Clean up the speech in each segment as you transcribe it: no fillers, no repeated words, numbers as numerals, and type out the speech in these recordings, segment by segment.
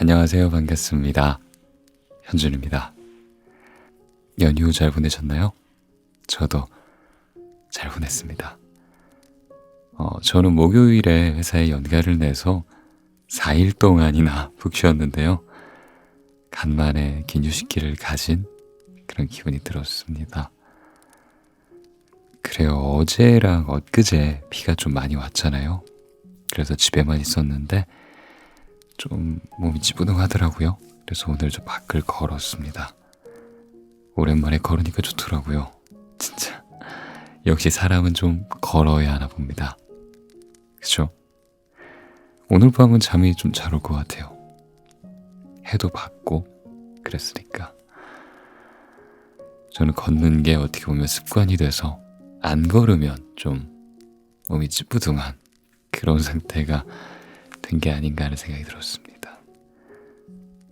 안녕하세요. 반갑습니다. 현준입니다. 연휴 잘 보내셨나요? 저도 잘 보냈습니다. 저는 목요일에 회사에 연가를 내서 4일 동안이나 푹 쉬었는데요. 간만에 긴 휴식기를 가진 그런 기분이 들었습니다. 그래요. 어제랑 엊그제 비가 좀 많이 왔잖아요. 그래서 집에만 있었는데 좀 몸이 찌뿌둥하더라고요. 그래서 오늘 좀 밖을 걸었습니다. 오랜만에 걸으니까 좋더라고요. 진짜 역시 사람은 좀 걸어야 하나 봅니다. 그쵸? 오늘 밤은 잠이 좀 잘 올 것 같아요. 해도 밝고 그랬으니까. 저는 걷는 게 어떻게 보면 습관이 돼서 안 걸으면 좀 몸이 찌뿌둥한 그런 상태가 된 게 아닌가 하는 생각이 들었습니다.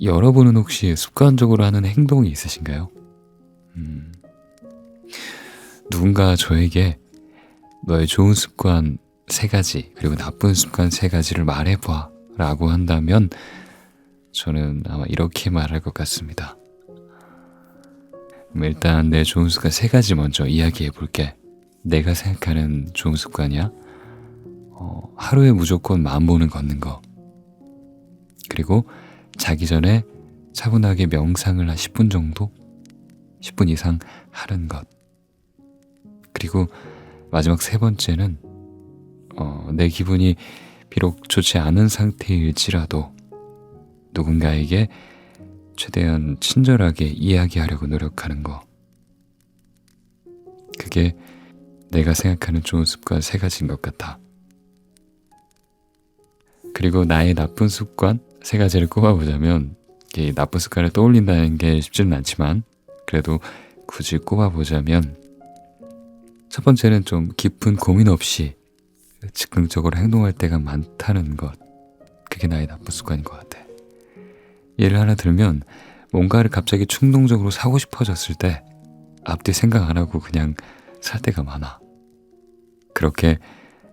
여러분은 혹시 습관적으로 하는 행동이 있으신가요? 누군가 저에게 너의 좋은 습관 3가지 그리고 나쁜 습관 3가지를 말해봐 라고 한다면 저는 아마 이렇게 말할 것 같습니다. 일단 내 좋은 습관 3가지 먼저 이야기해 볼게. 내가 생각하는 좋은 습관이야. 하루에 무조건 만보는 걷는 거. 그리고 자기 전에 차분하게 명상을 한 10분 정도? 10분 이상 하는 것. 그리고 마지막 3번째는 내 기분이 비록 좋지 않은 상태일지라도 누군가에게 최대한 친절하게 이야기하려고 노력하는 거. 그게 내가 생각하는 좋은 습관 3가지인 것 같아. 그리고 나의 나쁜 습관 3가지를 꼽아보자면 이 나쁜 습관을 떠올린다는 게 쉽지는 않지만 그래도 굳이 꼽아보자면 첫 번째는 좀 깊은 고민 없이 즉흥적으로 행동할 때가 많다는 것. 그게 나의 나쁜 습관인 것 같아. 예를 하나 들면 뭔가를 갑자기 충동적으로 사고 싶어졌을 때 앞뒤 생각 안 하고 그냥 살 때가 많아. 그렇게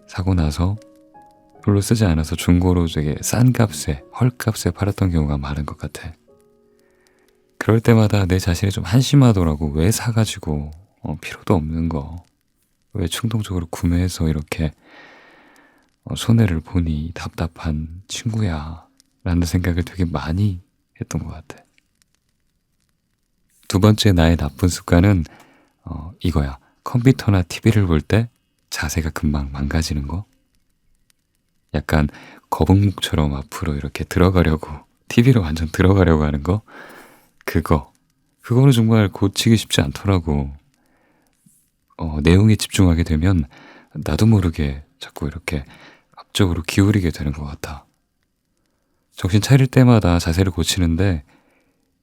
사고 나서 별로 쓰지 않아서 중고로 되게 싼 값에 헐값에 팔았던 경우가 많은 것 같아. 그럴 때마다 내 자신이 좀 한심하더라고. 왜 사가지고 필요도 없는 거 왜 충동적으로 구매해서 이렇게 손해를 보니 답답한 친구야 라는 생각을 되게 많이 했던 것 같아. 두 번째 나의 나쁜 습관은 이거야. 컴퓨터나 TV를 볼 때 자세가 금방 망가지는 거. 약간 거북목처럼 앞으로 이렇게 들어가려고 TV로 완전 들어가려고 하는 거. 그거는 정말 고치기 쉽지 않더라고. 내용에 집중하게 되면 나도 모르게 자꾸 이렇게 앞쪽으로 기울이게 되는 것 같아. 정신 차릴 때마다 자세를 고치는데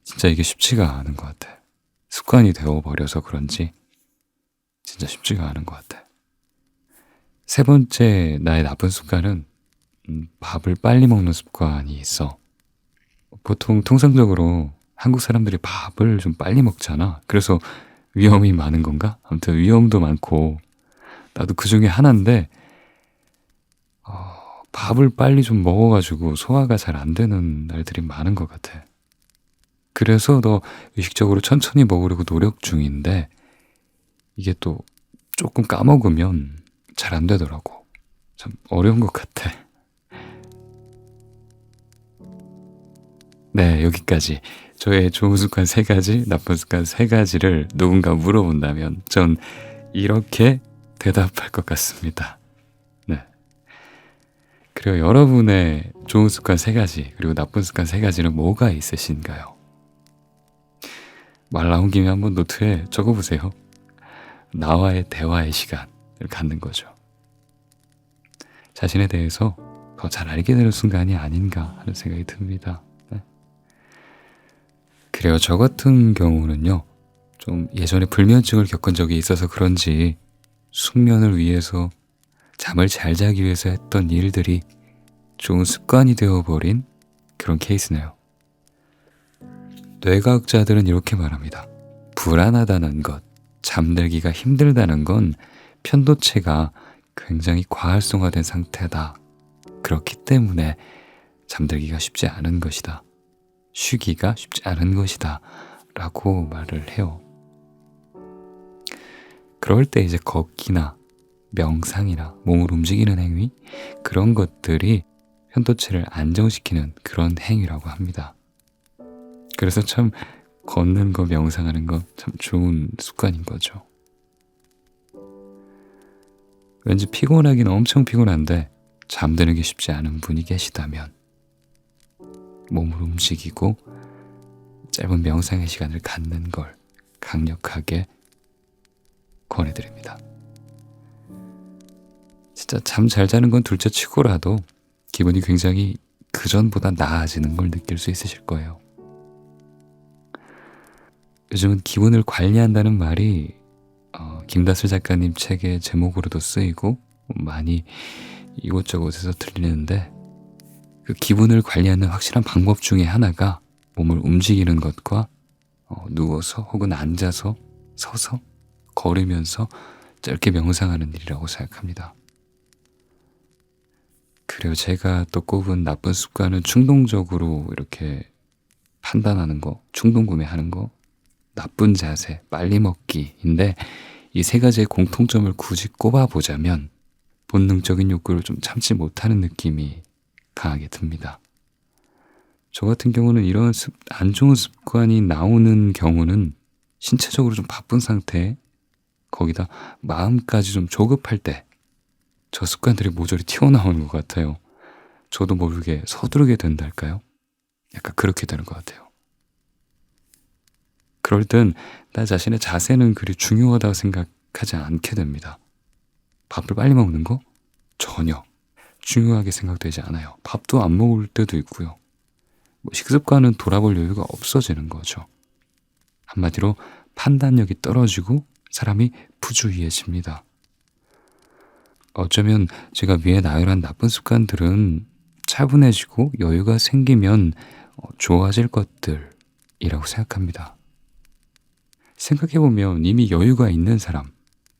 진짜 이게 쉽지가 않은 것 같아. 습관이 되어버려서 그런지 진짜 쉽지가 않은 것 같아. 3번째 나의 나쁜 습관은 밥을 빨리 먹는 습관이 있어. 보통 통상적으로 한국 사람들이 밥을 좀 빨리 먹잖아. 그래서 위험이 많은 건가? 아무튼 위험도 많고 나도 그 중에 하나인데 밥을 빨리 좀 먹어가지고 소화가 잘 안 되는 날들이 많은 것 같아. 그래서 더 의식적으로 천천히 먹으려고 노력 중인데 이게 또 조금 까먹으면 잘 안 되더라고. 참 어려운 것 같아. 네, 여기까지. 저의 좋은 습관 3가지, 나쁜 습관 3가지를 누군가 물어본다면 전 이렇게 대답할 것 같습니다. 네. 그리고 여러분의 좋은 습관 3가지, 그리고 나쁜 습관 3가지는 뭐가 있으신가요? 말 나온 김에 한번 노트에 적어보세요. 나와의 대화의 시간을 갖는 거죠. 자신에 대해서 더 잘 알게 되는 순간이 아닌가 하는 생각이 듭니다. 네. 그래요. 저 같은 경우는요. 좀 예전에 불면증을 겪은 적이 있어서 그런지 숙면을 위해서 잠을 잘 자기 위해서 했던 일들이 좋은 습관이 되어버린 그런 케이스네요. 뇌과학자들은 이렇게 말합니다. 불안하다는 것, 잠들기가 힘들다는 건 편도체가 굉장히 과활성화된 상태다. 그렇기 때문에 잠들기가 쉽지 않은 것이다. 쉬기가 쉽지 않은 것이다 라고 말을 해요. 그럴 때 이제 걷기나 명상이나 몸을 움직이는 행위, 그런 것들이 편도체를 안정시키는 그런 행위라고 합니다. 그래서 참 걷는 거, 명상하는 거 참 좋은 습관인 거죠. 왠지 피곤하긴 엄청 피곤한데 잠드는 게 쉽지 않은 분이 계시다면 몸을 움직이고 짧은 명상의 시간을 갖는 걸 강력하게 권해드립니다. 진짜 잠 잘 자는 건 둘째 치고라도 기분이 굉장히 그전보다 나아지는 걸 느낄 수 있으실 거예요. 요즘은 기분을 관리한다는 말이 김다슬 작가님 책의 제목으로도 쓰이고 많이 이곳저곳에서 들리는데, 그 기분을 관리하는 확실한 방법 중에 하나가 몸을 움직이는 것과 누워서 혹은 앉아서 서서 걸으면서 짧게 명상하는 일이라고 생각합니다. 그리고 제가 또 꼽은 나쁜 습관은 충동적으로 이렇게 판단하는 거, 충동 구매하는 거, 나쁜 자세, 빨리 먹기인데, 이 세 가지의 공통점을 굳이 꼽아보자면 본능적인 욕구를 좀 참지 못하는 느낌이 강하게 듭니다. 저 같은 경우는 이런 안 좋은 습관이 나오는 경우는 신체적으로 좀 바쁜 상태에 거기다 마음까지 좀 조급할 때 저 습관들이 모조리 튀어나오는 것 같아요. 저도 모르게 서두르게 된달까요? 약간 그렇게 되는 것 같아요. 그럴 땐 나 자신의 자세는 그리 중요하다고 생각하지 않게 됩니다. 밥을 빨리 먹는 거? 전혀 중요하게 생각되지 않아요. 밥도 안 먹을 때도 있고요. 식습관은 돌아볼 여유가 없어지는 거죠. 한마디로 판단력이 떨어지고 사람이 부주의해집니다. 어쩌면 제가 위에 나열한 나쁜 습관들은 차분해지고 여유가 생기면 좋아질 것들이라고 생각합니다. 생각해보면 이미 여유가 있는 사람,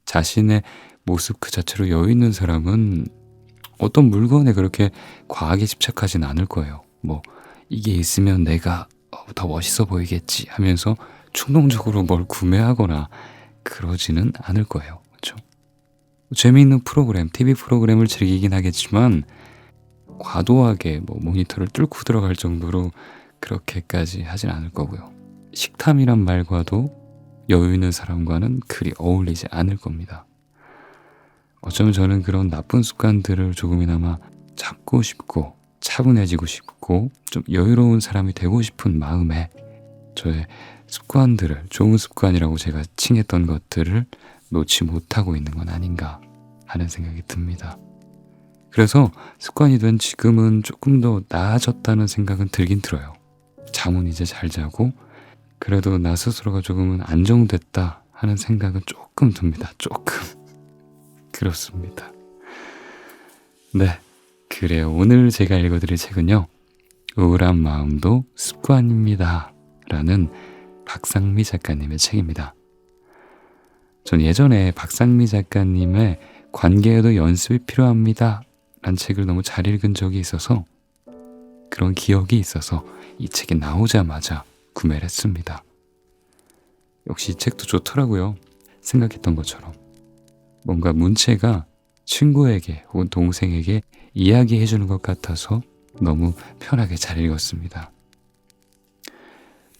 자신의 모습 그 자체로 여유 있는 사람은 어떤 물건에 그렇게 과하게 집착하진 않을 거예요. 이게 있으면 내가 더 멋있어 보이겠지 하면서 충동적으로 뭘 구매하거나 그러지는 않을 거예요. 그렇죠? 재미있는 프로그램, TV 프로그램을 즐기긴 하겠지만 과도하게 모니터를 뚫고 들어갈 정도로 그렇게까지 하진 않을 거고요. 식탐이란 말과도 여유 있는 사람과는 그리 어울리지 않을 겁니다. 어쩌면 저는 그런 나쁜 습관들을 조금이나마 잡고 싶고 차분해지고 싶고 좀 여유로운 사람이 되고 싶은 마음에 저의 습관들을, 좋은 습관이라고 제가 칭했던 것들을 놓지 못하고 있는 건 아닌가 하는 생각이 듭니다. 그래서 습관이 된 지금은 조금 더 나아졌다는 생각은 들긴 들어요. 잠은 이제 잘 자고 그래도 나 스스로가 조금은 안정됐다 하는 생각은 조금 듭니다. 조금. 그렇습니다. 네, 그래요. 오늘 제가 읽어드릴 책은요, 우울한 마음도 습관입니다 라는 박상미 작가님의 책입니다. 전 예전에 박상미 작가님의 관계에도 연습이 필요합니다 라는 책을 너무 잘 읽은 적이 있어서, 그런 기억이 있어서 이 책이 나오자마자 구매를 했습니다. 역시 이 책도 좋더라고요. 생각했던 것처럼 뭔가 문체가 친구에게 혹은 동생에게 이야기해주는 것 같아서 너무 편하게 잘 읽었습니다.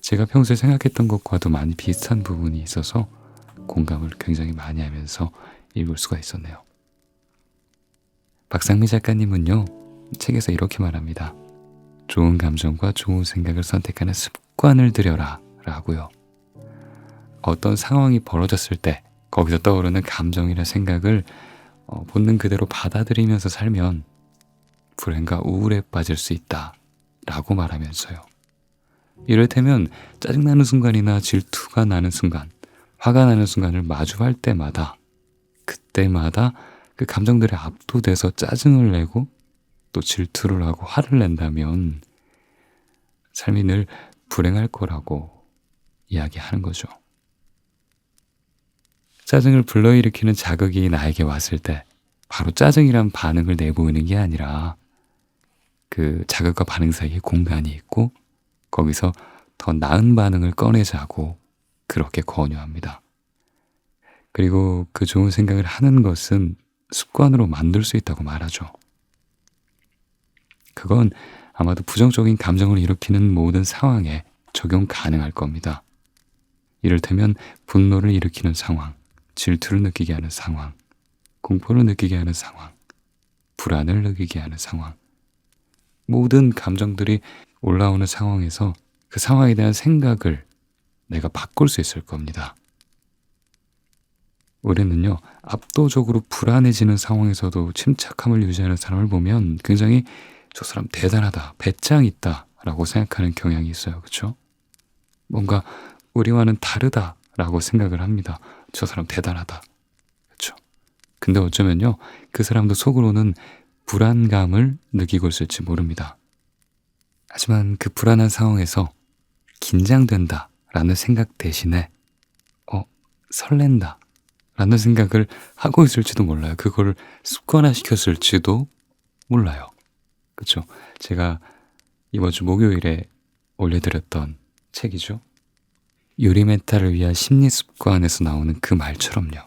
제가 평소에 생각했던 것과도 많이 비슷한 부분이 있어서 공감을 굉장히 많이 하면서 읽을 수가 있었네요. 박상미 작가님은요, 책에서 이렇게 말합니다. 좋은 감정과 좋은 생각을 선택하는 습관을 들여라 라고요. 어떤 상황이 벌어졌을 때 거기서 떠오르는 감정이나 생각을 본능 그대로 받아들이면서 살면 불행과 우울에 빠질 수 있다 라고 말하면서요. 이를테면 짜증나는 순간이나 질투가 나는 순간, 화가 나는 순간을 마주할 때마다, 그때마다 그 감정들에 압도돼서 짜증을 내고 또 질투를 하고 화를 낸다면 삶이 늘 불행할 거라고 이야기하는 거죠. 짜증을 불러일으키는 자극이 나에게 왔을 때 바로 짜증이란 반응을 내보이는 게 아니라 그 자극과 반응 사이에 공간이 있고 거기서 더 나은 반응을 꺼내자고 그렇게 권유합니다. 그리고 그 좋은 생각을 하는 것은 습관으로 만들 수 있다고 말하죠. 그건 아마도 부정적인 감정을 일으키는 모든 상황에 적용 가능할 겁니다. 이를테면 분노를 일으키는 상황, 질투를 느끼게 하는 상황, 공포를 느끼게 하는 상황, 불안을 느끼게 하는 상황. 모든 감정들이 올라오는 상황에서 그 상황에 대한 생각을 내가 바꿀 수 있을 겁니다. 우리는요, 압도적으로 불안해지는 상황에서도 침착함을 유지하는 사람을 보면 굉장히 저 사람 대단하다, 배짱 있다 라고 생각하는 경향이 있어요. 그렇죠? 뭔가 우리와는 다르다 라고 생각을 합니다. 저 사람 대단하다. 그렇죠? 근데 어쩌면요, 그 사람도 속으로는 불안감을 느끼고 있을지 모릅니다. 하지만 그 불안한 상황에서 긴장된다 라는 생각 대신에 설렌다 라는 생각을 하고 있을지도 몰라요. 그거를 습관화시켰을지도 몰라요. 그렇죠? 제가 이번 주 목요일에 올려드렸던 책이죠. 요리 메타를 위한 심리 습관에서 나오는 그 말처럼요.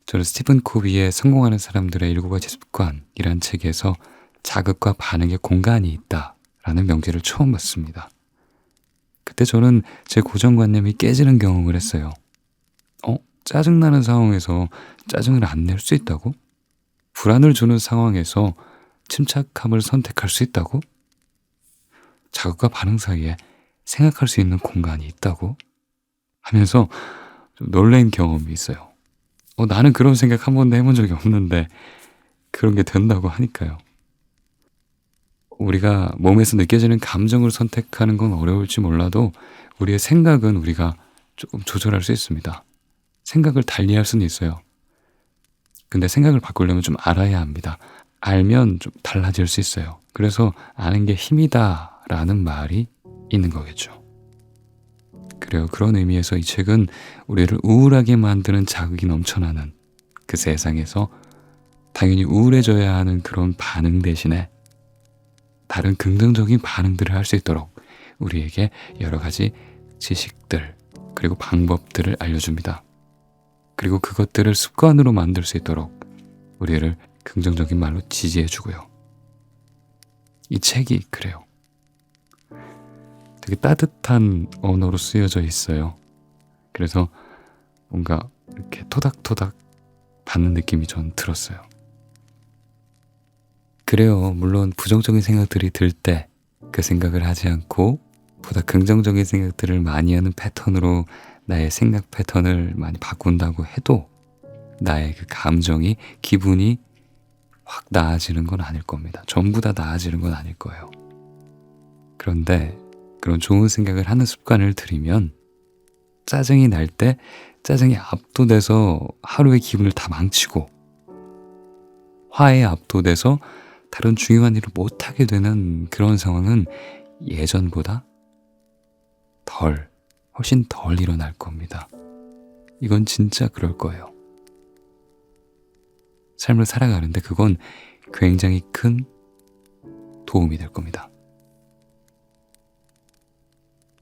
저는 스티븐 코비의 성공하는 사람들의 7가지 습관이란 책에서 자극과 반응의 공간이 있다라는 명제를 처음 봤습니다. 그때 저는 제 고정관념이 깨지는 경험을 했어요. 짜증나는 상황에서 짜증을 안 낼 수 있다고? 불안을 주는 상황에서 침착함을 선택할 수 있다고? 자극과 반응 사이에 생각할 수 있는 공간이 있다고? 하면서 좀 놀란 경험이 있어요. 나는 그런 생각 한 번도 해본 적이 없는데 그런 게 된다고 하니까요. 우리가 몸에서 느껴지는 감정을 선택하는 건 어려울지 몰라도 우리의 생각은 우리가 조금 조절할 수 있습니다. 생각을 달리할 수는 있어요. 근데 생각을 바꾸려면 좀 알아야 합니다. 알면 좀 달라질 수 있어요. 그래서 아는 게 힘이다 라는 말이 있는 거겠죠. 그래요. 그런 의미에서 이 책은 우리를 우울하게 만드는 자극이 넘쳐나는 그 세상에서 당연히 우울해져야 하는 그런 반응 대신에 다른 긍정적인 반응들을 할 수 있도록 우리에게 여러 가지 지식들 그리고 방법들을 알려줍니다. 그리고 그것들을 습관으로 만들 수 있도록 우리를 긍정적인 말로 지지해주고요. 이 책이 그래요. 되게 따뜻한 언어로 쓰여져 있어요. 그래서 뭔가 이렇게 토닥토닥 받는 느낌이 전 들었어요. 그래요. 물론 부정적인 생각들이 들 때 그 생각을 하지 않고 보다 긍정적인 생각들을 많이 하는 패턴으로 나의 생각 패턴을 많이 바꾼다고 해도 나의 그 감정이, 기분이 확 나아지는 건 아닐 겁니다. 전부 다 나아지는 건 아닐 거예요. 그런데 그런 좋은 생각을 하는 습관을 들이면 짜증이 날 때 짜증이 압도돼서 하루의 기분을 다 망치고 화에 압도돼서 다른 중요한 일을 못하게 되는 그런 상황은 예전보다 훨씬 덜 일어날 겁니다. 이건 진짜 그럴 거예요. 삶을 살아가는데 그건 굉장히 큰 도움이 될 겁니다.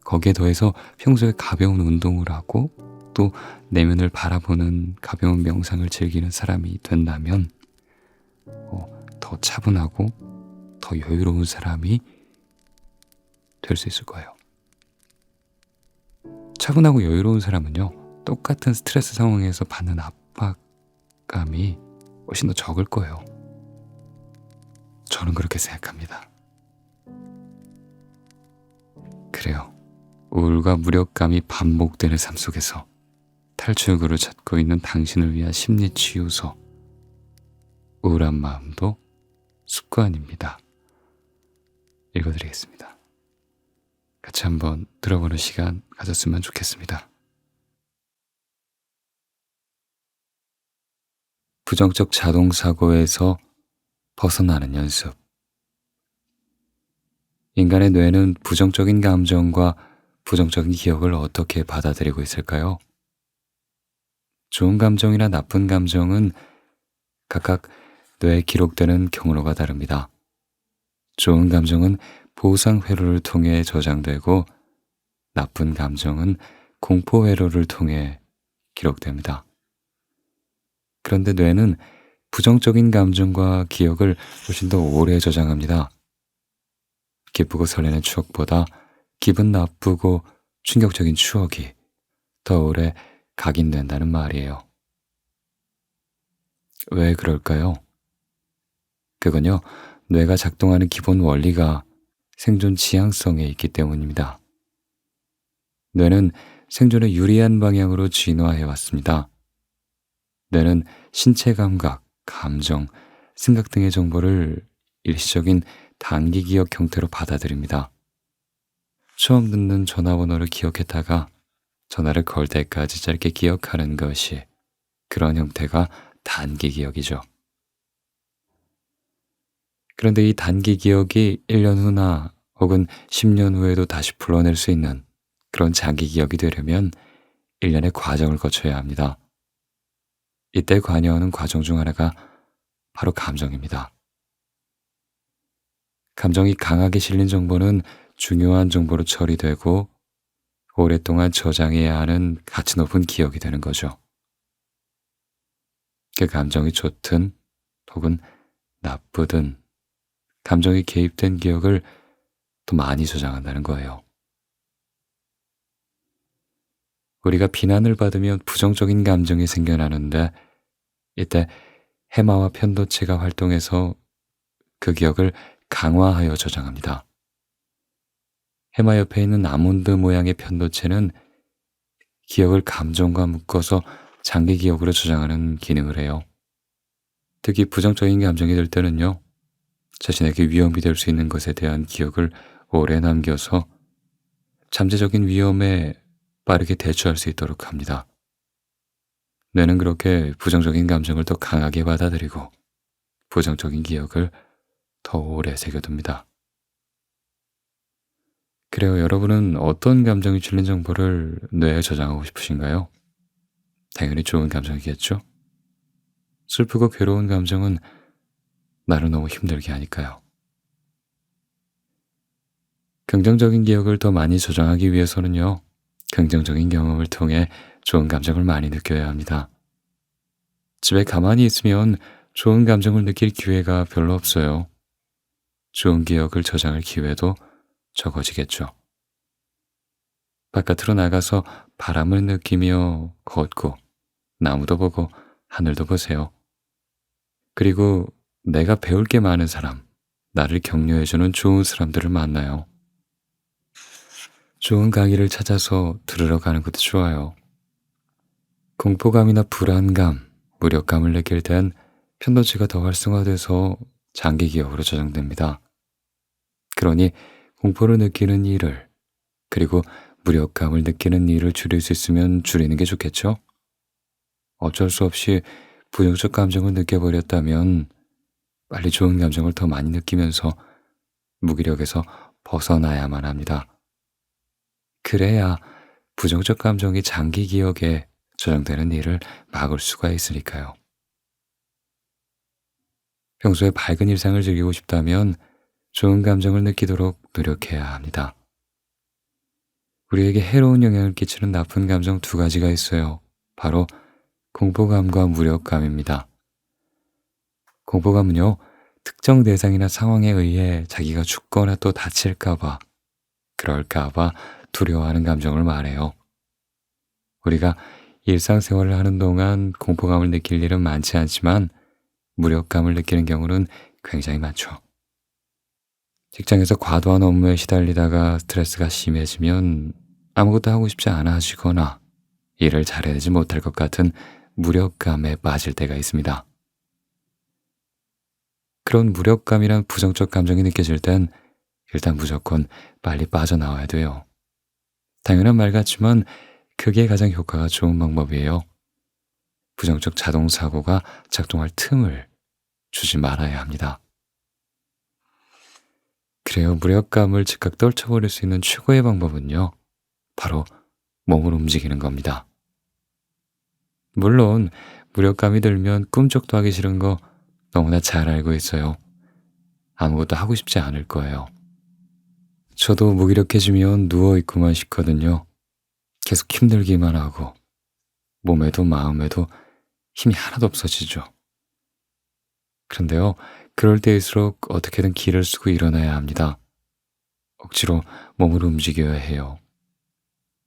거기에 더해서 평소에 가벼운 운동을 하고 또 내면을 바라보는 가벼운 명상을 즐기는 사람이 된다면 더 차분하고 더 여유로운 사람이 될 수 있을 거예요. 차분하고 여유로운 사람은요, 똑같은 스트레스 상황에서 받는 압박감이 훨씬 더 적을 거예요. 저는 그렇게 생각합니다. 그래요. 우울과 무력감이 반복되는 삶 속에서 탈출구를 찾고 있는 당신을 위한 심리치유소. 우울한 마음도 습관입니다. 읽어드리겠습니다. 같이 한번 들어보는 시간 가졌으면 좋겠습니다. 부정적 자동사고에서 벗어나는 연습. 인간의 뇌는 부정적인 감정과 부정적인 기억을 어떻게 받아들이고 있을까요? 좋은 감정이나 나쁜 감정은 각각 뇌에 기록되는 경로가 다릅니다. 좋은 감정은 보상 회로를 통해 저장되고 나쁜 감정은 공포 회로를 통해 기록됩니다. 그런데 뇌는 부정적인 감정과 기억을 훨씬 더 오래 저장합니다. 기쁘고 설레는 추억보다 기분 나쁘고 충격적인 추억이 더 오래 각인된다는 말이에요. 왜 그럴까요? 그건요, 뇌가 작동하는 기본 원리가 생존 지향성에 있기 때문입니다. 뇌는 생존에 유리한 방향으로 진화해 왔습니다. 뇌는 신체 감각, 감정, 생각 등의 정보를 일시적인 단기 기억 형태로 받아들입니다. 처음 듣는 전화번호를 기억했다가 전화를 걸 때까지 짧게 기억하는 것이 그런 형태가 단기 기억이죠. 그런데 이 단기 기억이 1년 후나 혹은 10년 후에도 다시 불러낼 수 있는 그런 장기 기억이 되려면 1년의 과정을 거쳐야 합니다. 이때 관여하는 과정 중 하나가 바로 감정입니다. 감정이 강하게 실린 정보는 중요한 정보로 처리되고 오랫동안 저장해야 하는 가치 높은 기억이 되는 거죠. 그 감정이 좋든 혹은 나쁘든 감정이 개입된 기억을 더 많이 저장한다는 거예요. 우리가 비난을 받으면 부정적인 감정이 생겨나는데 이때 해마와 편도체가 활동해서 그 기억을 강화하여 저장합니다. 해마 옆에 있는 아몬드 모양의 편도체는 기억을 감정과 묶어서 장기 기억으로 저장하는 기능을 해요. 특히 부정적인 감정이 들 때는요, 자신에게 위험이 될 수 있는 것에 대한 기억을 오래 남겨서 잠재적인 위험에 빠르게 대처할 수 있도록 합니다. 뇌는 그렇게 부정적인 감정을 더 강하게 받아들이고 부정적인 기억을 더 오래 새겨둡니다. 그래요, 여러분은 어떤 감정이 실린 정보를 뇌에 저장하고 싶으신가요? 당연히 좋은 감정이겠죠? 슬프고 괴로운 감정은 나를 너무 힘들게 하니까요. 긍정적인 기억을 더 많이 저장하기 위해서는요, 긍정적인 경험을 통해 좋은 감정을 많이 느껴야 합니다. 집에 가만히 있으면 좋은 감정을 느낄 기회가 별로 없어요. 좋은 기억을 저장할 기회도 적어지겠죠. 바깥으로 나가서 바람을 느끼며 걷고 나무도 보고 하늘도 보세요. 그리고 내가 배울 게 많은 사람, 나를 격려해주는 좋은 사람들을 만나요. 좋은 강의를 찾아서 들으러 가는 것도 좋아요. 공포감이나 불안감, 무력감을 느낄 땐 편도체가 더 활성화돼서 장기 기억으로 저장됩니다. 그러니 공포를 느끼는 일을, 그리고 무력감을 느끼는 일을 줄일 수 있으면 줄이는 게 좋겠죠? 어쩔 수 없이 부정적 감정을 느껴버렸다면 빨리 좋은 감정을 더 많이 느끼면서 무기력에서 벗어나야만 합니다. 그래야 부정적 감정이 장기 기억에 저장되는 일을 막을 수가 있으니까요. 평소에 밝은 일상을 즐기고 싶다면 좋은 감정을 느끼도록 노력해야 합니다. 우리에게 해로운 영향을 끼치는 나쁜 감정 두 가지가 있어요. 바로 공포감과 무력감입니다. 공포감은요, 특정 대상이나 상황에 의해 자기가 죽거나 또 다칠까봐, 그럴까봐 두려워하는 감정을 말해요. 우리가 일상생활을 하는 동안 공포감을 느낄 일은 많지 않지만 무력감을 느끼는 경우는 굉장히 많죠. 직장에서 과도한 업무에 시달리다가 스트레스가 심해지면 아무것도 하고 싶지 않아 하시거나 일을 잘해내지 못할 것 같은 무력감에 빠질 때가 있습니다. 그런 무력감이란 부정적 감정이 느껴질 땐 일단 무조건 빨리 빠져나와야 돼요. 당연한 말 같지만 그게 가장 효과가 좋은 방법이에요. 부정적 자동사고가 작동할 틈을 주지 말아야 합니다. 그래요, 무력감을 즉각 떨쳐버릴 수 있는 최고의 방법은요, 바로 몸을 움직이는 겁니다. 물론 무력감이 들면 꿈쩍도 하기 싫은 거 너무나 잘 알고 있어요. 아무것도 하고 싶지 않을 거예요. 저도 무기력해지면 누워있고만 싶거든요. 계속 힘들기만 하고 몸에도 마음에도 힘이 하나도 없어지죠. 그런데요, 그럴 때일수록 어떻게든 기를 쓰고 일어나야 합니다. 억지로 몸을 움직여야 해요.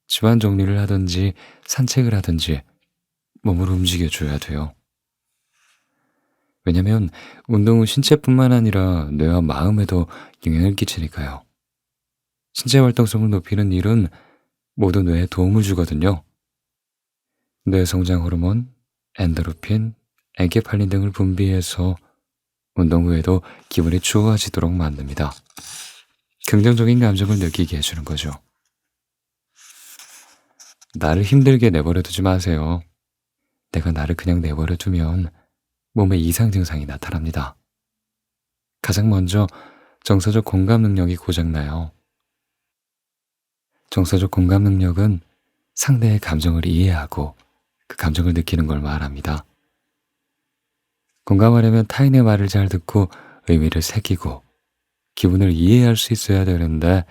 집안 정리를 하든지 산책을 하든지 몸을 움직여줘야 돼요. 왜냐면 운동은 신체뿐만 아니라 뇌와 마음에도 영향을 끼치니까요. 신체 활동성을 높이는 일은 모두 뇌에 도움을 주거든요. 뇌 성장 호르몬, 엔도르핀, 엔케팔린 등을 분비해서 운동 후에도 기분이 좋아지도록 만듭니다. 긍정적인 감정을 느끼게 해주는 거죠. 나를 힘들게 내버려 두지 마세요. 내가 나를 그냥 내버려 두면 몸에 이상 증상이 나타납니다. 가장 먼저 정서적 공감 능력이 고장나요. 정서적 공감 능력은 상대의 감정을 이해하고 그 감정을 느끼는 걸 말합니다. 공감하려면 타인의 말을 잘 듣고 의미를 새기고 기분을 이해할 수 있어야 되는데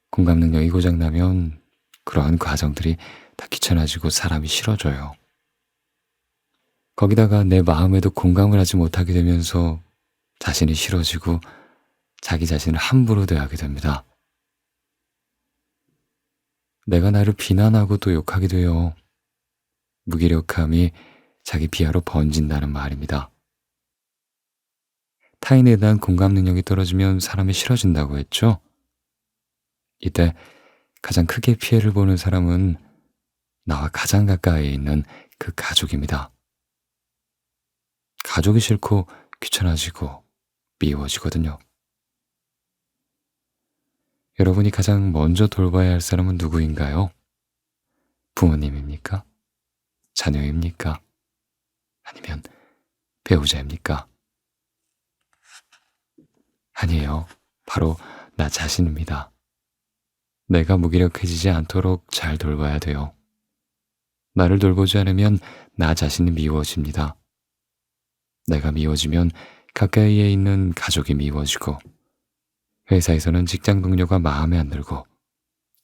공감 능력이 고장나면 그러한 과정들이 다 귀찮아지고 사람이 싫어져요. 거기다가 내 마음에도 공감을 하지 못하게 되면서 자신이 싫어지고 자기 자신을 함부로 대하게 됩니다. 내가 나를 비난하고 또 욕하게 돼요. 무기력함이 자기 비하로 번진다는 말입니다. 타인에 대한 공감 능력이 떨어지면 사람이 싫어진다고 했죠? 이때 가장 크게 피해를 보는 사람은 나와 가장 가까이에 있는 그 가족입니다. 가족이 싫고 귀찮아지고 미워지거든요. 여러분이 가장 먼저 돌봐야 할 사람은 누구인가요? 부모님입니까? 자녀입니까? 아니면 배우자입니까? 아니에요. 바로 나 자신입니다. 내가 무기력해지지 않도록 잘 돌봐야 돼요. 나를 돌보지 않으면 나 자신이 미워집니다. 내가 미워지면 가까이에 있는 가족이 미워지고 회사에서는 직장 동료가 마음에 안 들고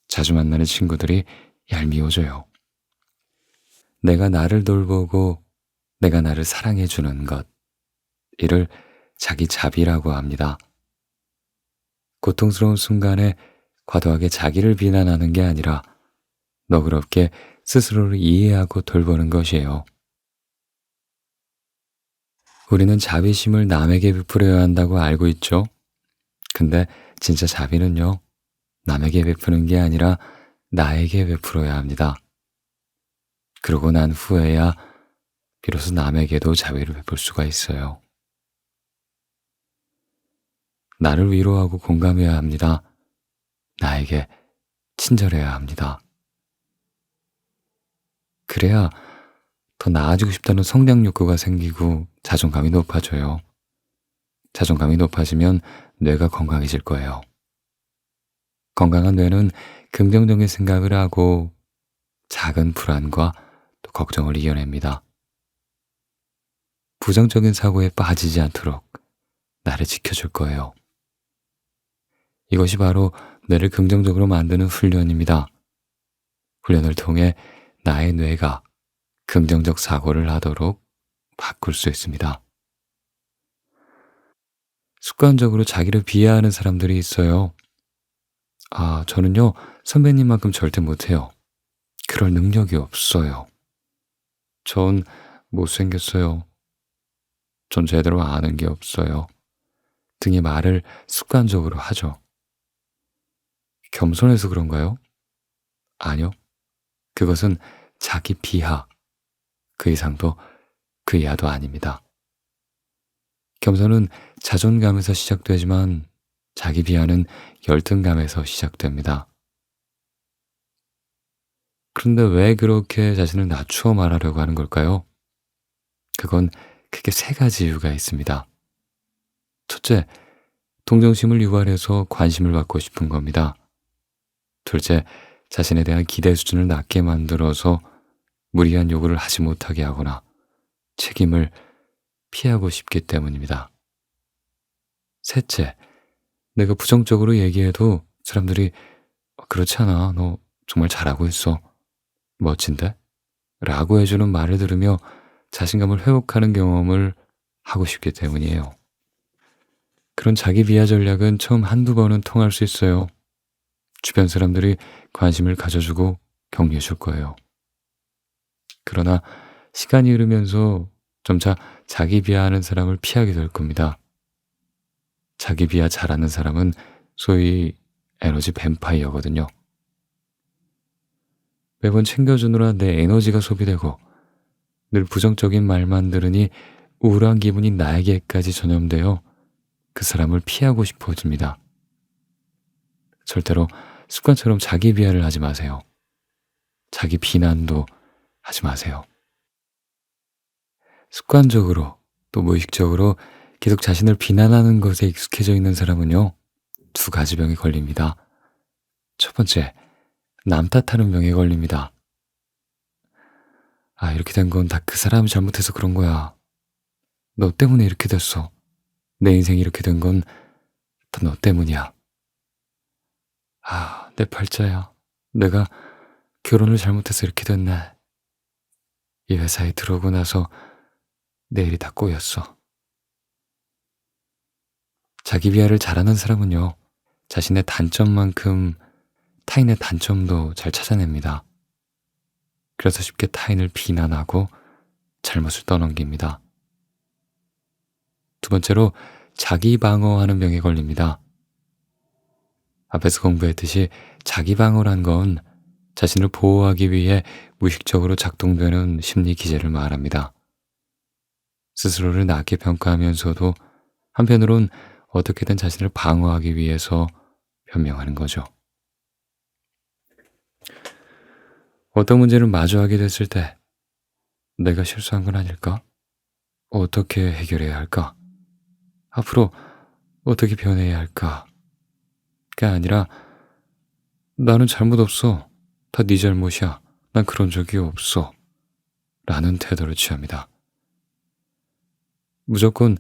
자주 만나는 친구들이 얄미워져요. 내가 나를 돌보고 내가 나를 사랑해주는 것, 이를 자기 자비라고 합니다. 고통스러운 순간에 과도하게 자기를 비난하는 게 아니라 너그럽게 스스로를 이해하고 돌보는 것이에요. 우리는 자비심을 남에게 베풀어야 한다고 알고 있죠? 근데 진짜 자비는요, 남에게 베푸는 게 아니라 나에게 베풀어야 합니다. 그러고 난 후에야 비로소 남에게도 자비를 베풀 수가 있어요. 나를 위로하고 공감해야 합니다. 나에게 친절해야 합니다. 그래야 더 나아지고 싶다는 성장 욕구가 생기고 자존감이 높아져요. 자존감이 높아지면 뇌가 건강해질 거예요. 건강한 뇌는 긍정적인 생각을 하고 작은 불안과 또 걱정을 이겨냅니다. 부정적인 사고에 빠지지 않도록 나를 지켜줄 거예요. 이것이 바로 뇌를 긍정적으로 만드는 훈련입니다. 훈련을 통해 나의 뇌가 긍정적 사고를 하도록 바꿀 수 있습니다. 습관적으로 자기를 비하하는 사람들이 있어요. 저는요, 선배님만큼 절대 못해요. 그럴 능력이 없어요. 전 못생겼어요. 전 제대로 아는 게 없어요. 등의 말을 습관적으로 하죠. 겸손해서 그런가요? 아니요. 그것은 자기 비하, 그 이상도 그 이하도 아닙니다. 겸손은 자존감에서 시작되지만 자기 비하는 열등감에서 시작됩니다. 그런데 왜 그렇게 자신을 낮추어 말하려고 하는 걸까요? 그건 크게 세 가지 이유가 있습니다. 첫째, 동정심을 유발해서 관심을 받고 싶은 겁니다. 둘째, 자신에 대한 기대 수준을 낮게 만들어서 무리한 요구를 하지 못하게 하거나 책임을 피하고 싶기 때문입니다. 셋째, 내가 부정적으로 얘기해도 사람들이 그렇지 않아. 너 정말 잘하고 있어. 멋진데? 라고 해주는 말을 들으며 자신감을 회복하는 경험을 하고 싶기 때문이에요. 그런 자기 비하 전략은 처음 한두 번은 통할 수 있어요. 주변 사람들이 관심을 가져주고 격려해 줄 거예요. 그러나 시간이 흐르면서 점차 자기 비하하는 사람을 피하게 될 겁니다. 자기 비하 잘하는 사람은 소위 에너지 뱀파이어거든요. 매번 챙겨주느라 내 에너지가 소비되고 늘 부정적인 말만 들으니 우울한 기분이 나에게까지 전염되어 그 사람을 피하고 싶어집니다. 절대로 습관처럼 자기 비하를 하지 마세요. 자기 비난도 하지 마세요. 습관적으로 또 무의식적으로 계속 자신을 비난하는 것에 익숙해져 있는 사람은요, 두 가지 병에 걸립니다. 첫 번째, 남 탓하는 병에 걸립니다. 아, 이렇게 된 건 다 그 사람이 잘못해서 그런 거야. 너 때문에 이렇게 됐어. 내 인생이 이렇게 된 건 다 너 때문이야. 아, 내 팔자야. 내가 결혼을 잘못해서 이렇게 됐네. 이 회사에 들어오고 나서 내 일이 다 꼬였어. 자기 비하를 잘하는 사람은요, 자신의 단점만큼 타인의 단점도 잘 찾아냅니다. 그래서 쉽게 타인을 비난하고 잘못을 떠넘깁니다. 두 번째로 자기 방어하는 병에 걸립니다. 앞에서 공부했듯이 자기 방어란 건 자신을 보호하기 위해 무의식적으로 작동되는 심리 기제를 말합니다. 스스로를 낮게 평가하면서도 한편으론 어떻게든 자신을 방어하기 위해서 변명하는 거죠. 어떤 문제를 마주하게 됐을 때 내가 실수한 건 아닐까? 어떻게 해결해야 할까? 앞으로 어떻게 변해야 할까? 가 아니라 나는 잘못 없어. 다 네 잘못이야. 난 그런 적이 없어. 라는 태도를 취합니다. 무조건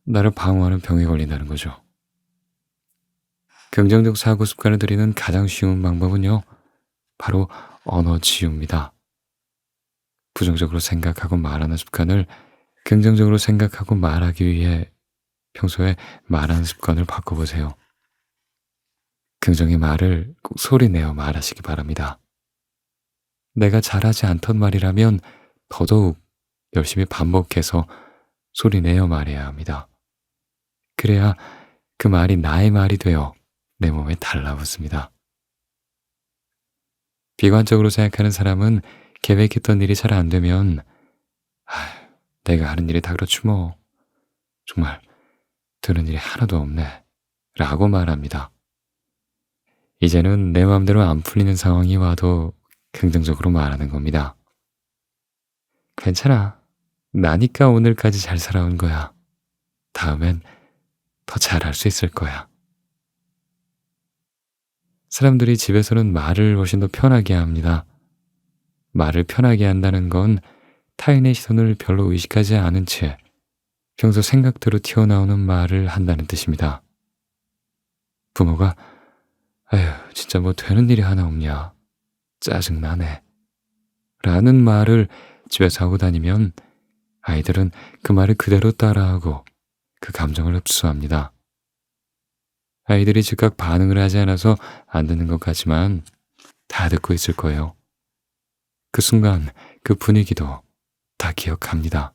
나를 방어하는 병에 걸린다는 거죠. 긍정적 사고 습관을 들이는 가장 쉬운 방법은요, 바로 언어 치유입니다. 부정적으로 생각하고 말하는 습관을 긍정적으로 생각하고 말하기 위해 평소에 말하는 습관을 바꿔보세요. 긍정의 말을 꼭 소리내어 말하시기 바랍니다. 내가 잘하지 않던 말이라면 더더욱 열심히 반복해서 소리내어 말해야 합니다. 그래야 그 말이 나의 말이 되어 내 몸에 달라붙습니다. 비관적으로 생각하는 사람은 계획했던 일이 잘 안 되면 내가 하는 일이 다 그렇지 뭐. 정말 되는 일이 하나도 없네. 라고 말합니다. 이제는 내 마음대로 안 풀리는 상황이 와도 긍정적으로 말하는 겁니다. 괜찮아. 나니까 오늘까지 잘 살아온 거야. 다음엔 더 잘할 수 있을 거야. 사람들이 집에서는 말을 훨씬 더 편하게 합니다. 말을 편하게 한다는 건 타인의 시선을 별로 의식하지 않은 채 평소 생각대로 튀어나오는 말을 한다는 뜻입니다. 부모가 에휴, 진짜 뭐 되는 일이 하나 없냐. 짜증나네. 라는 말을 집에서 하고 다니면 아이들은 그 말을 그대로 따라하고 그 감정을 흡수합니다. 아이들이 즉각 반응을 하지 않아서 안 듣는 것 같지만 다 듣고 있을 거예요. 그 순간 그 분위기도 다 기억합니다.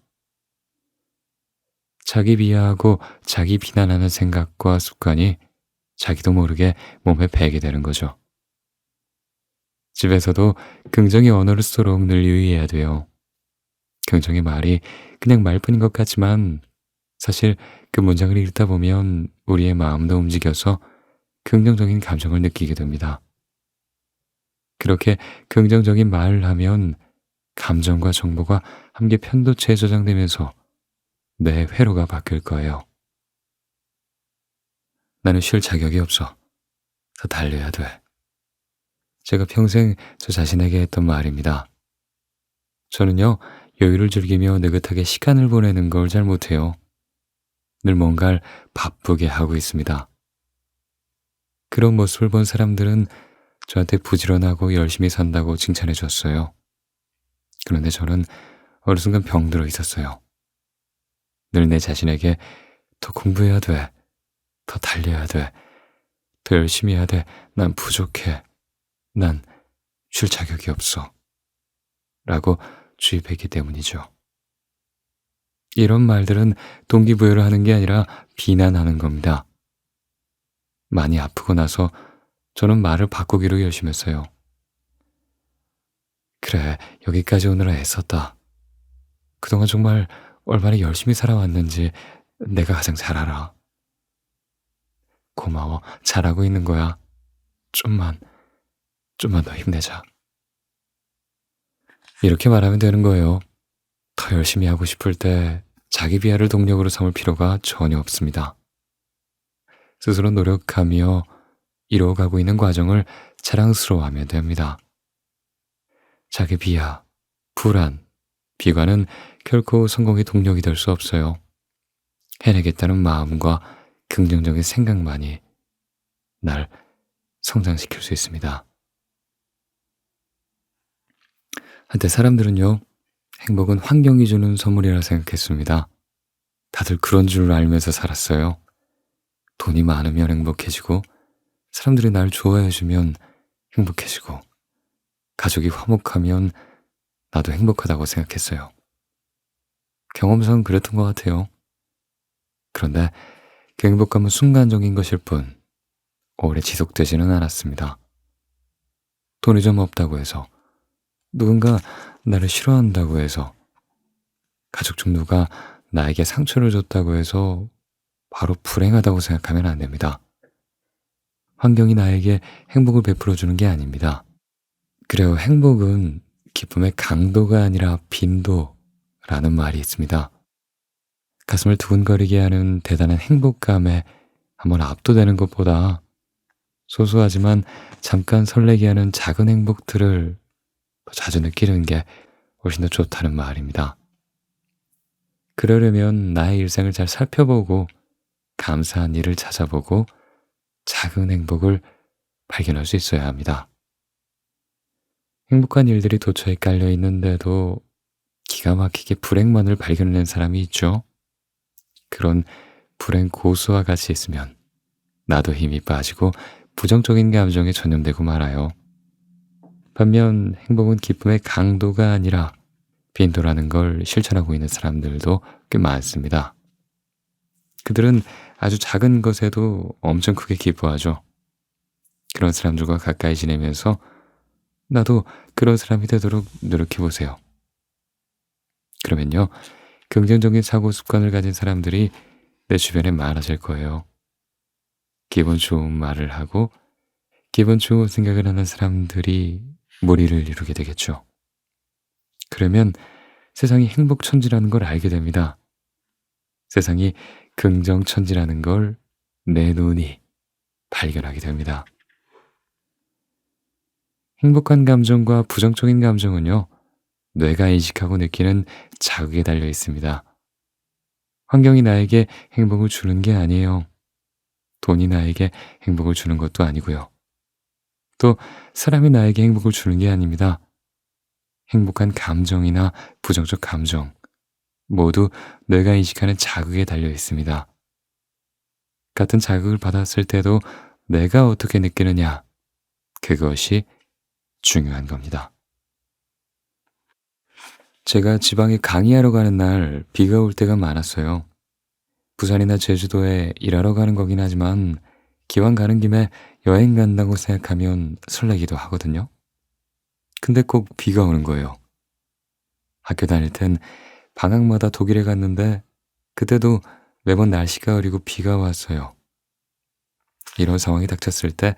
자기 비하하고 자기 비난하는 생각과 습관이 자기도 모르게 몸에 배게 되는 거죠. 집에서도 긍정의 언어를 쓰도록 늘 유의해야 돼요. 긍정의 말이 그냥 말뿐인 것 같지만 사실 그 문장을 읽다 보면 우리의 마음도 움직여서 긍정적인 감정을 느끼게 됩니다. 그렇게 긍정적인 말을 하면 감정과 정보가 함께 편도체에 저장되면서 내 회로가 바뀔 거예요. 나는 쉴 자격이 없어. 더 달려야 돼. 제가 평생 저 자신에게 했던 말입니다. 저는요, 여유를 즐기며 느긋하게 시간을 보내는 걸 잘 못해요. 늘 뭔가를 바쁘게 하고 있습니다. 그런 모습을 본 사람들은 저한테 부지런하고 열심히 산다고 칭찬해 줬어요. 그런데 저는 어느 순간 병들어 있었어요. 늘 내 자신에게 더 공부해야 돼, 더 달려야 돼, 더 열심히 해야 돼, 난 부족해, 난 쉴 자격이 없어 라고 주입했기 때문이죠. 이런 말들은 동기부여를 하는 게 아니라 비난하는 겁니다. 많이 아프고 나서 저는 말을 바꾸기로 결심했어요. 그래, 여기까지 오느라 애썼다. 그동안 정말 얼마나 열심히 살아왔는지 내가 가장 잘 알아. 고마워, 잘하고 있는 거야. 좀만 더 힘내자. 이렇게 말하면 되는 거예요. 더 열심히 하고 싶을 때 자기 비하를 동력으로 삼을 필요가 전혀 없습니다. 스스로 노력하며 이루어가고 있는 과정을 자랑스러워하면 됩니다. 자기 비하, 불안, 비관은 결코 성공의 동력이 될 수 없어요. 해내겠다는 마음과 긍정적인 생각만이 날 성장시킬 수 있습니다. 한때 사람들은요, 행복은 환경이 주는 선물이라 생각했습니다. 다들 그런 줄 알면서 살았어요. 돈이 많으면 행복해지고, 사람들이 날 좋아해주면 행복해지고, 가족이 화목하면 나도 행복하다고 생각했어요. 경험상 그랬던 것 같아요. 그런데 그 행복감은 순간적인 것일 뿐 오래 지속되지는 않았습니다. 돈이 좀 없다고 해서, 누군가 나를 싫어한다고 해서, 가족 중 누가 나에게 상처를 줬다고 해서 바로 불행하다고 생각하면 안 됩니다. 환경이 나에게 행복을 베풀어주는 게 아닙니다. 그래요, 행복은 기쁨의 강도가 아니라 빈도라는 말이 있습니다. 가슴을 두근거리게 하는 대단한 행복감에 한번 압도되는 것보다 소소하지만 잠깐 설레게 하는 작은 행복들을 더 자주 느끼는 게 훨씬 더 좋다는 말입니다. 그러려면 나의 일상을 잘 살펴보고 감사한 일을 찾아보고 작은 행복을 발견할 수 있어야 합니다. 행복한 일들이 도처에 깔려 있는데도 기가 막히게 불행만을 발견해낸 사람이 있죠. 그런 불행 고수와 같이 있으면 나도 힘이 빠지고 부정적인 감정에 전염되고 말아요. 반면 행복은 기쁨의 강도가 아니라 빈도라는 걸 실천하고 있는 사람들도 꽤 많습니다. 그들은 아주 작은 것에도 엄청 크게 기뻐하죠. 그런 사람들과 가까이 지내면서 나도 그런 사람이 되도록 노력해보세요. 그러면요, 긍정적인 사고 습관을 가진 사람들이 내 주변에 많아질 거예요. 기분 좋은 말을 하고 기분 좋은 생각을 하는 사람들이 무리를 이루게 되겠죠. 그러면 세상이 행복천지라는 걸 알게 됩니다. 세상이 긍정천지라는 걸 내 눈이 발견하게 됩니다. 행복한 감정과 부정적인 감정은요, 뇌가 인식하고 느끼는 자극에 달려 있습니다. 환경이 나에게 행복을 주는 게 아니에요. 돈이 나에게 행복을 주는 것도 아니고요. 또 사람이 나에게 행복을 주는 게 아닙니다. 행복한 감정이나 부정적 감정 모두 뇌가 인식하는 자극에 달려 있습니다. 같은 자극을 받았을 때도 내가 어떻게 느끼느냐, 그것이 중요한 겁니다. 제가 지방에 강의하러 가는 날 비가 올 때가 많았어요. 부산이나 제주도에 일하러 가는 거긴 하지만 기왕 가는 김에 여행 간다고 생각하면 설레기도 하거든요. 근데 꼭 비가 오는 거예요. 학교 다닐 땐 방학마다 독일에 갔는데 그때도 매번 날씨가 흐리고 비가 왔어요. 이런 상황이 닥쳤을 때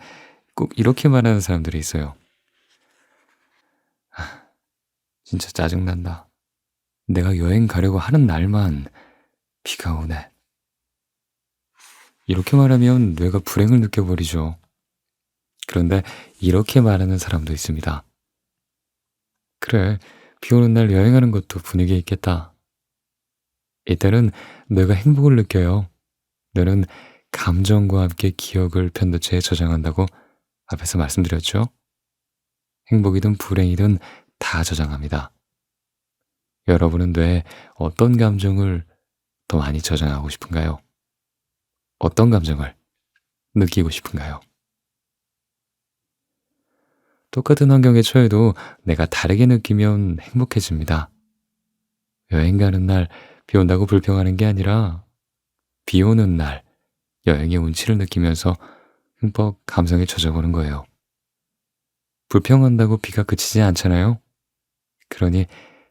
꼭 이렇게 말하는 사람들이 있어요. 진짜 짜증난다. 내가 여행 가려고 하는 날만 비가 오네. 이렇게 말하면 뇌가 불행을 느껴버리죠. 그런데 이렇게 말하는 사람도 있습니다. 그래, 비 오는 날 여행하는 것도 분위기 있겠다. 이때는 뇌가 행복을 느껴요. 뇌는 감정과 함께 기억을 편도체에 저장한다고 앞에서 말씀드렸죠? 행복이든 불행이든 다 저장합니다. 여러분은 뇌에 어떤 감정을 더 많이 저장하고 싶은가요? 어떤 감정을 느끼고 싶은가요? 똑같은 환경에 처해도 내가 다르게 느끼면 행복해집니다. 여행 가는 날 비 온다고 불평하는 게 아니라 비 오는 날 여행의 운치를 느끼면서 흠뻑 감성에 젖어보는 거예요. 불평한다고 비가 그치지 않잖아요. 그러니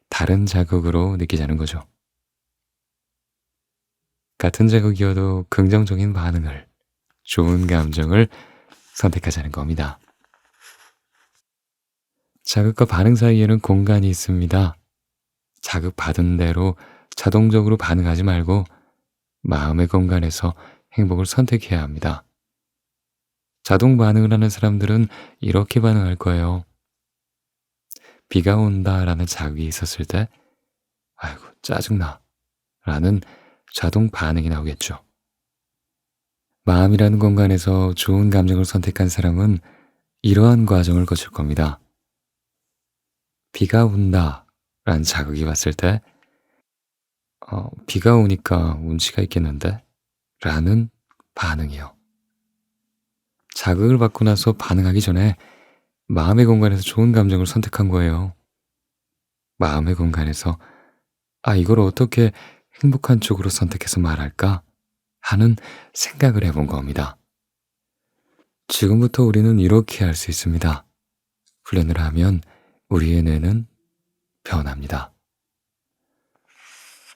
다른 자극으로 느끼자는 거죠. 같은 자극이어도 긍정적인 반응을, 좋은 감정을 선택하자는 겁니다. 자극과 반응 사이에는 공간이 있습니다. 자극받은 대로 자동적으로 반응하지 말고 마음의 공간에서 행복을 선택해야 합니다. 자동 반응을 하는 사람들은 이렇게 반응할 거예요. 비가 온다라는 자극이 있었을 때, 아이고, 짜증나. 라는 자동 반응이 나오겠죠. 마음이라는 공간에서 좋은 감정을 선택한 사람은 이러한 과정을 거칠 겁니다. 비가 온다 라는 자극이 왔을 때, 비가 오니까 운치가 있겠는데? 라는 반응이요. 자극을 받고 나서 반응하기 전에 마음의 공간에서 좋은 감정을 선택한 거예요. 마음의 공간에서 이걸 어떻게 행복한 쪽으로 선택해서 말할까 하는 생각을 해본 겁니다. 지금부터 우리는 이렇게 할 수 있습니다. 훈련을 하면 우리의 뇌는 변합니다.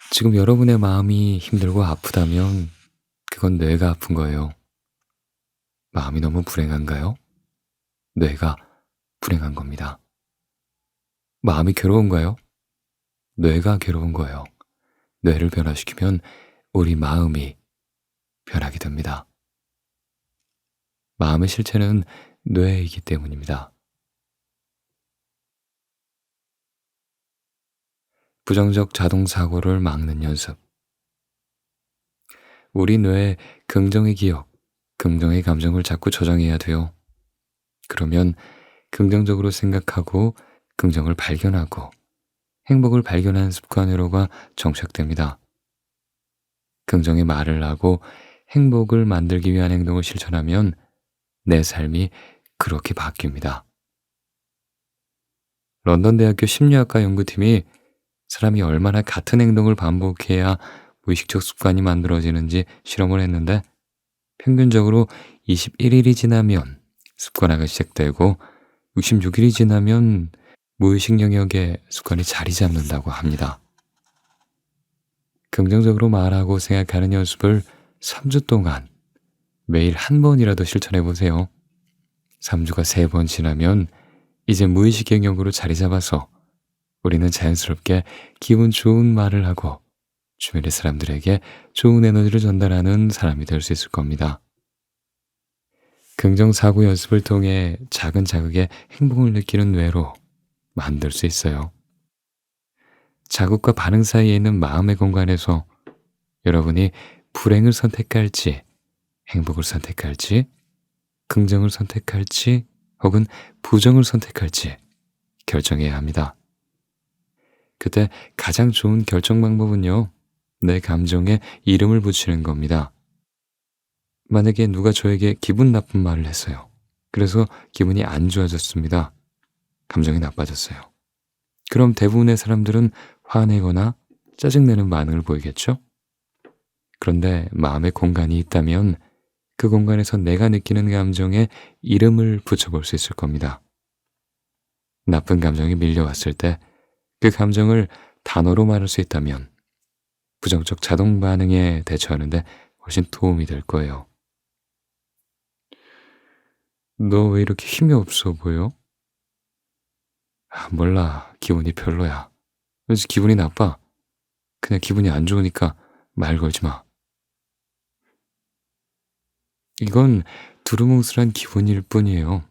지금 여러분의 마음이 힘들고 아프다면 그건 뇌가 아픈 거예요. 마음이 너무 불행한가요? 뇌가 불행한 겁니다. 마음이 괴로운가요? 뇌가 괴로운 거예요. 뇌를 변화시키면 우리 마음이 변하게 됩니다. 마음의 실체는 뇌이기 때문입니다. 부정적 자동사고를 막는 연습. 우리 뇌에 긍정의 기억, 긍정의 감정을 자꾸 저장해야 돼요. 그러면 긍정적으로 생각하고 긍정을 발견하고 행복을 발견하는 습관으로가 정착됩니다. 긍정의 말을 하고 행복을 만들기 위한 행동을 실천하면 내 삶이 그렇게 바뀝니다. 런던 대학교 심리학과 연구팀이 사람이 얼마나 같은 행동을 반복해야 무의식적 습관이 만들어지는지 실험을 했는데 평균적으로 21일이 지나면 습관화가 시작되고 66일이 지나면 무의식 영역에 습관이 자리 잡는다고 합니다. 긍정적으로 말하고 생각하는 연습을 3주 동안 매일 한 번이라도 실천해 보세요. 3주가 3번 지나면 이제 무의식 영역으로 자리 잡아서 우리는 자연스럽게 기분 좋은 말을 하고 주변의 사람들에게 좋은 에너지를 전달하는 사람이 될 수 있을 겁니다. 긍정사고 연습을 통해 작은 자극에 행복을 느끼는 뇌로 만들 수 있어요. 자극과 반응 사이에 있는 마음의 공간에서 여러분이 불행을 선택할지, 행복을 선택할지, 긍정을 선택할지, 혹은 부정을 선택할지 결정해야 합니다. 그때 가장 좋은 결정 방법은요, 내 감정에 이름을 붙이는 겁니다. 만약에 누가 저에게 기분 나쁜 말을 했어요. 그래서 기분이 안 좋아졌습니다. 감정이 나빠졌어요. 그럼 대부분의 사람들은 화내거나 짜증내는 반응을 보이겠죠? 그런데 마음의 공간이 있다면 그 공간에서 내가 느끼는 감정에 이름을 붙여볼 수 있을 겁니다. 나쁜 감정이 밀려왔을 때 그 감정을 단어로 말할 수 있다면 부정적 자동 반응에 대처하는데 훨씬 도움이 될 거예요. 너 왜 이렇게 힘이 없어 보여? 몰라. 기분이 별로야. 왠지 기분이 나빠. 그냥 기분이 안 좋으니까 말 걸지 마. 이건 두루뭉술한 기분일 뿐이에요.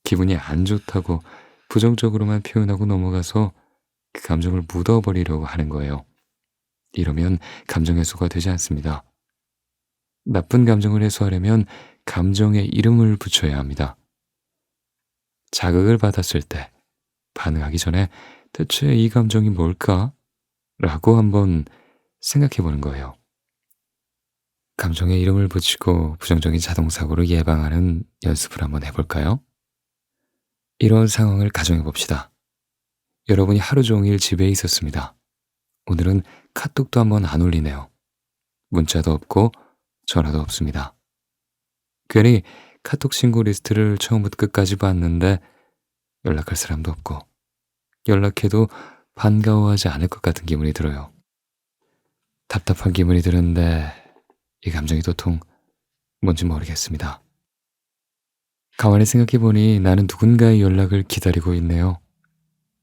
기분이 안 좋다고 부정적으로만 표현하고 넘어가서 그 감정을 묻어버리려고 하는 거예요. 이러면 감정 해소가 되지 않습니다. 나쁜 감정을 해소하려면 감정에 이름을 붙여야 합니다. 자극을 받았을 때 반응하기 전에 대체 이 감정이 뭘까? 라고 한번 생각해 보는 거예요. 감정에 이름을 붙이고 부정적인 자동사고를 예방하는 연습을 한번 해볼까요? 이런 상황을 가정해 봅시다. 여러분이 하루 종일 집에 있었습니다. 오늘은 카톡도 한번 안 올리네요. 문자도 없고 전화도 없습니다. 괜히 카톡 신고 리스트를 처음부터 끝까지 봤는데 연락할 사람도 없고 연락해도 반가워하지 않을 것 같은 기분이 들어요. 답답한 기분이 드는데 이 감정이 도통 뭔지 모르겠습니다. 가만히 생각해보니 나는 누군가의 연락을 기다리고 있네요.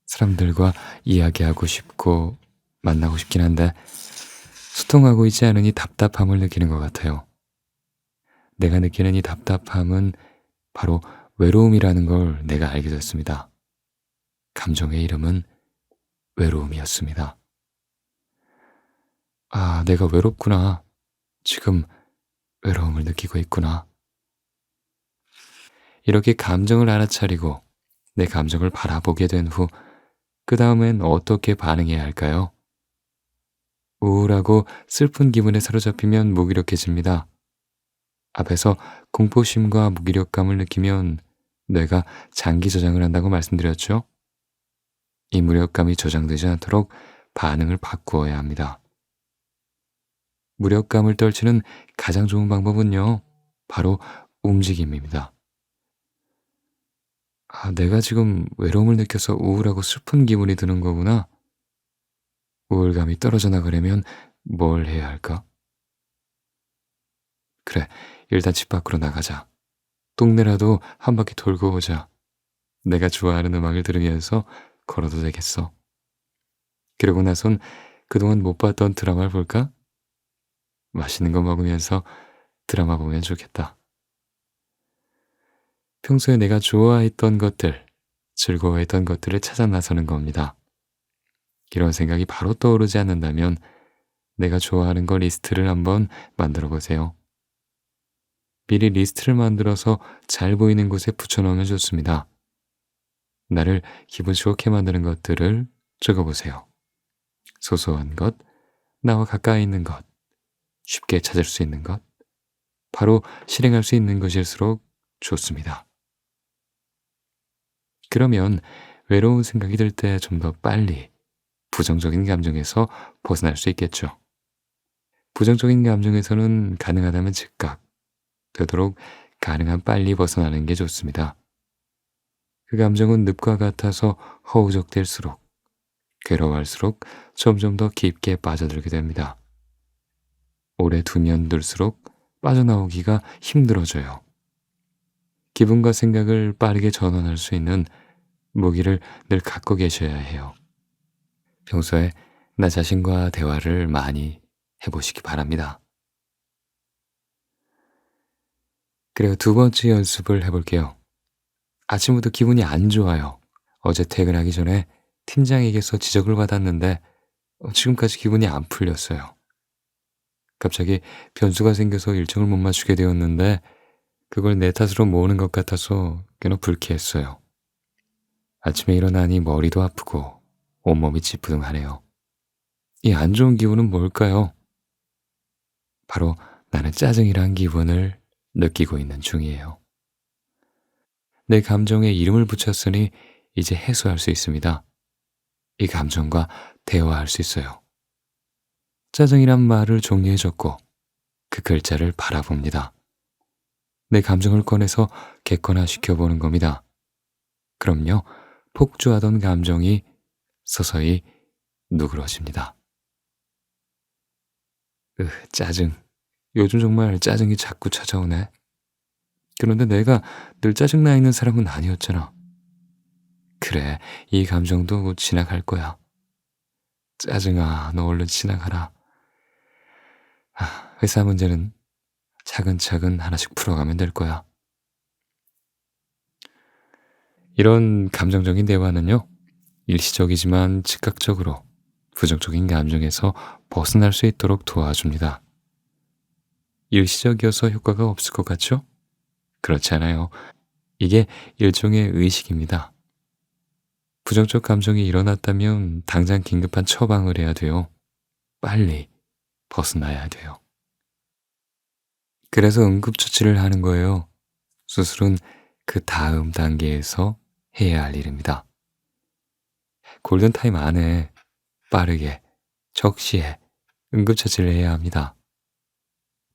사람들과 이야기하고 싶고 만나고 싶긴 한데 소통하고 있지 않으니 답답함을 느끼는 것 같아요. 내가 느끼는 이 답답함은 바로 외로움이라는 걸 내가 알게 됐습니다. 감정의 이름은 외로움이었습니다. 아, 내가 외롭구나. 지금 외로움을 느끼고 있구나. 이렇게 감정을 알아차리고 내 감정을 바라보게 된 후 그 다음엔 어떻게 반응해야 할까요? 우울하고 슬픈 기분에 사로잡히면 무기력해집니다. 앞에서 공포심과 무기력감을 느끼면 뇌가 장기 저장을 한다고 말씀드렸죠? 이 무력감이 저장되지 않도록 반응을 바꾸어야 합니다. 무력감을 떨치는 가장 좋은 방법은요, 바로 움직임입니다. 아, 내가 지금 외로움을 느껴서 우울하고 슬픈 기분이 드는 거구나. 우울감이 떨어져 나가려면 뭘 해야 할까? 그래, 일단 집 밖으로 나가자. 동네라도 한 바퀴 돌고 오자. 내가 좋아하는 음악을 들으면서 걸어도 되겠어. 그러고 나선 그동안 못 봤던 드라마를 볼까? 맛있는 거 먹으면서 드라마 보면 좋겠다. 평소에 내가 좋아했던 것들, 즐거워했던 것들을 찾아 나서는 겁니다. 이런 생각이 바로 떠오르지 않는다면 내가 좋아하는 거 리스트를 한번 만들어 보세요. 미리 리스트를 만들어서 잘 보이는 곳에 붙여놓으면 좋습니다. 나를 기분 좋게 만드는 것들을 적어보세요. 소소한 것, 나와 가까이 있는 것, 쉽게 찾을 수 있는 것, 바로 실행할 수 있는 것일수록 좋습니다. 그러면 외로운 생각이 들 때 좀 더 빨리 부정적인 감정에서 벗어날 수 있겠죠. 부정적인 감정에서는 가능하다면 즉각, 되도록 가능한 빨리 벗어나는 게 좋습니다. 그 감정은 늪과 같아서 허우적댈수록, 괴로워할수록 점점 더 깊게 빠져들게 됩니다. 오래 두면 둘수록 빠져나오기가 힘들어져요. 기분과 생각을 빠르게 전환할 수 있는 무기를 늘 갖고 계셔야 해요. 평소에 나 자신과 대화를 많이 해보시기 바랍니다. 그리고 두 번째 연습을 해볼게요. 아침부터 기분이 안 좋아요. 어제 퇴근하기 전에 팀장에게서 지적을 받았는데 지금까지 기분이 안 풀렸어요. 갑자기 변수가 생겨서 일정을 못 맞추게 되었는데 그걸 내 탓으로 모으는 것 같아서 꽤나 불쾌했어요. 아침에 일어나니 머리도 아프고 온몸이 찌뿌둥하네요. 이 안 좋은 기분은 뭘까요? 바로 나는 짜증이란 기분을 느끼고 있는 중이에요. 내 감정에 이름을 붙였으니 이제 해소할 수 있습니다. 이 감정과 대화할 수 있어요. 짜증이란 말을 정리해줬고 그 글자를 바라봅니다. 내 감정을 꺼내서 객관화시켜보는 겁니다. 그럼요, 폭주하던 감정이 서서히 누그러집니다. 짜증. 요즘 정말 짜증이 자꾸 찾아오네. 그런데 내가 늘 짜증나 있는 사람은 아니었잖아. 그래, 이 감정도 지나갈 거야. 짜증아, 너 얼른 지나가라. 회사 문제는 차근차근 하나씩 풀어가면 될 거야. 이런 감정적인 대화는요, 일시적이지만 즉각적으로 부정적인 감정에서 벗어날 수 있도록 도와줍니다. 일시적이어서 효과가 없을 것 같죠? 그렇지 않아요. 이게 일종의 의식입니다. 부정적 감정이 일어났다면 당장 긴급한 처방을 해야 돼요. 빨리 벗어나야 돼요. 그래서 응급처치를 하는 거예요. 수술은 그 다음 단계에서 해야 할 일입니다. 골든타임 안에 빠르게, 적시에 응급처치를 해야 합니다.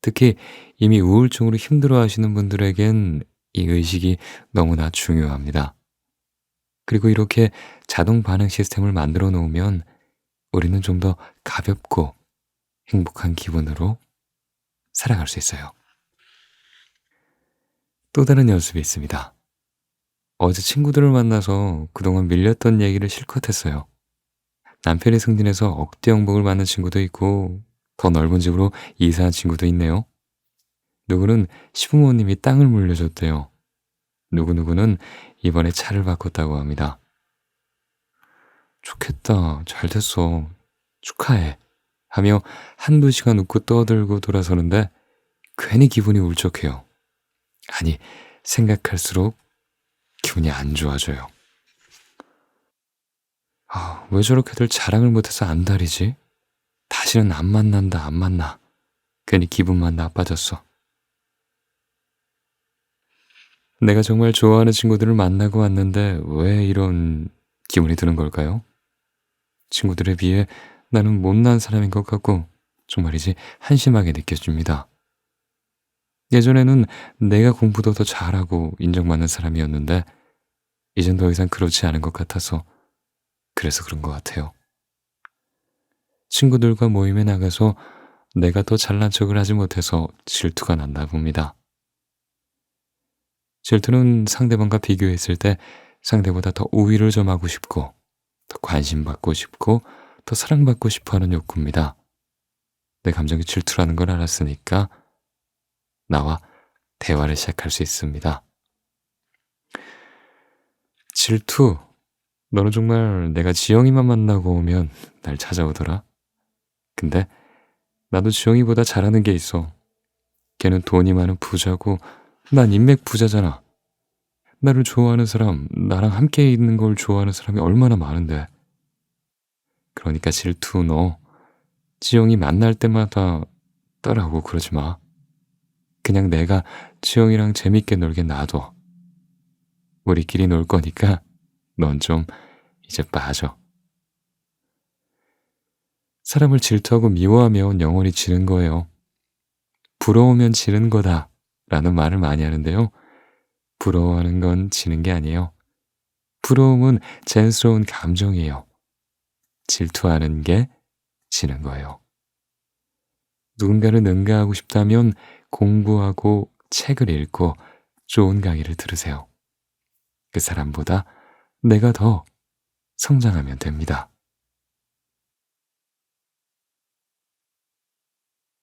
특히 이미 우울증으로 힘들어 하시는 분들에겐 이 의식이 너무나 중요합니다. 그리고 이렇게 자동 반응 시스템을 만들어 놓으면 우리는 좀 더 가볍고 행복한 기분으로 살아갈 수 있어요. 또 다른 연습이 있습니다. 어제 친구들을 만나서 그동안 밀렸던 얘기를 실컷 했어요. 남편이 승진해서 억대 연봉을 받는 친구도 있고 더 넓은 집으로 이사한 친구도 있네요. 누구는 시부모님이 땅을 물려줬대요. 누구누구는 이번에 차를 바꿨다고 합니다. 좋겠다. 잘 됐어. 축하해. 하며 한두 시간 웃고 떠들고 돌아서는데 괜히 기분이 울적해요. 아니, 생각할수록 기분이 안 좋아져요. 왜 저렇게들 자랑을 못해서 안달이지? 다시는 안 만난다, 안 만나. 괜히 기분만 나빠졌어. 내가 정말 좋아하는 친구들을 만나고 왔는데 왜 이런 기분이 드는 걸까요? 친구들에 비해 나는 못난 사람인 것 같고 정말이지 한심하게 느껴집니다. 예전에는 내가 공부도 더 잘하고 인정받는 사람이었는데 이젠 더 이상 그렇지 않은 것 같아서 그래서 그런 것 같아요. 친구들과 모임에 나가서 내가 더 잘난 척을 하지 못해서 질투가 났나 봅니다. 질투는 상대방과 비교했을 때 상대보다 더 우위를 점하고 싶고 더 관심받고 싶고 더 사랑받고 싶어하는 욕구입니다. 내 감정이 질투라는 걸 알았으니까 나와 대화를 시작할 수 있습니다. 질투, 너는 정말 내가 지영이만 만나고 오면 날 찾아오더라. 근데 나도 지영이보다 잘하는 게 있어. 걔는 돈이 많은 부자고 난 인맥 부자잖아. 나를 좋아하는 사람, 나랑 함께 있는 걸 좋아하는 사람이 얼마나 많은데. 그러니까 질투 너 지영이 만날 때마다 따라오고 그러지 마. 그냥 내가 지영이랑 재밌게 놀게 놔둬. 우리끼리 놀 거니까 넌 좀 이제 빠져. 사람을 질투하고 미워하면 영원히 지는 거예요. 부러우면 지는 거다 라는 말을 많이 하는데요. 부러워하는 건 지는 게 아니에요. 부러움은 자연스러운 감정이에요. 질투하는 게 지는 거예요. 누군가를 능가하고 싶다면 공부하고 책을 읽고 좋은 강의를 들으세요. 그 사람보다 내가 더 성장하면 됩니다.